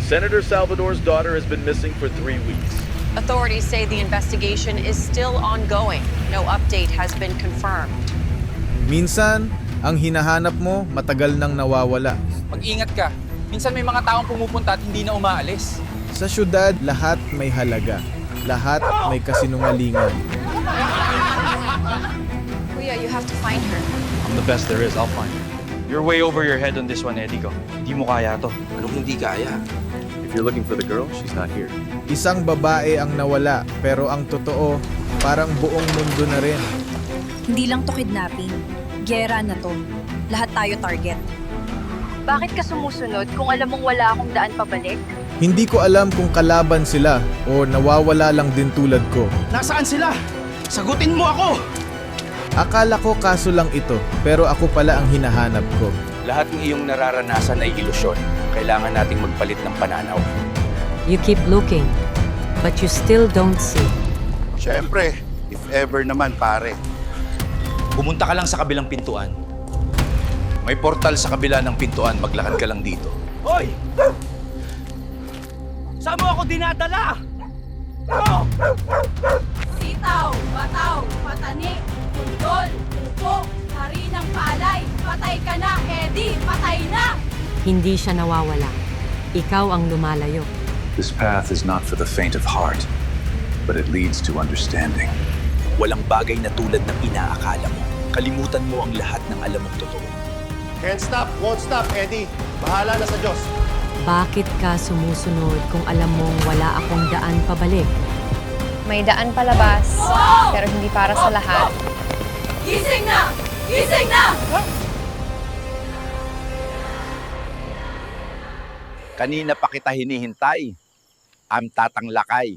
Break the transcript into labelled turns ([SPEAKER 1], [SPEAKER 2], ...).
[SPEAKER 1] Senator Salvador's daughter has been missing for 3 weeks.
[SPEAKER 2] Authorities say the investigation is still ongoing. No update has been confirmed.
[SPEAKER 3] Minsan, ang hinahanap mo matagal nang nawawala.
[SPEAKER 4] Mag-ingat ka. Minsan may mga taong pumupunta at hindi na umaalis.
[SPEAKER 3] Sa syudad, lahat may halaga. Lahat may kasinungalingan.
[SPEAKER 2] Kuya, you have to find her.
[SPEAKER 5] I'm the best there is, I'll find her. You're way over your head on this one, Eddie ko. Hindi mo kaya to.
[SPEAKER 6] Anong hindi kaya?
[SPEAKER 1] If you're looking for the girl, she's not here.
[SPEAKER 3] Isang babae ang nawala, pero ang totoo, parang buong mundo na rin.
[SPEAKER 7] Hindi lang to kidnapping. Gera na to. Lahat tayo target.
[SPEAKER 8] Bakit ka sumusunod kung alam mong wala akong daan pabalik?
[SPEAKER 3] Hindi ko alam kung kalaban sila o nawawala lang din tulad ko.
[SPEAKER 4] Nasaan sila? Sagutin mo ako!
[SPEAKER 3] Akala ko kaso lang ito, pero ako pala ang hinahanap ko.
[SPEAKER 6] Lahat ng iyong nararanasan ay ilusyon. Kailangan nating magpalit ng pananaw.
[SPEAKER 9] You keep looking, but you still don't see.
[SPEAKER 10] Siyempre, if ever naman pare.
[SPEAKER 6] Pumunta ka lang sa kabilang pintuan. May portal sa kabila ng pintuan, maglakad ka lang dito.
[SPEAKER 4] Hoy! Saan mo ako dinadala?
[SPEAKER 8] Sitaw, bataw, patani, tundol, upo, harinang palay. Patay ka na, Eddie! Patay na!
[SPEAKER 9] Hindi siya nawawala. Ikaw ang lumalayo.
[SPEAKER 11] This path is not for the faint of heart, but it leads to understanding.
[SPEAKER 6] Walang bagay na tulad ng inaakala mo. Kalimutan mo ang lahat ng alam mong totoo.
[SPEAKER 10] Can't stop, won't stop, Eddie. Bahala na sa Diyos.
[SPEAKER 9] Bakit ka sumusunod kung alam mong wala akong daan pabalik?
[SPEAKER 8] May daan palabas, pero hindi para sa lahat. Gising na! Gising na!
[SPEAKER 6] Kanina pa kita hinihintay. Ang tatang lakay.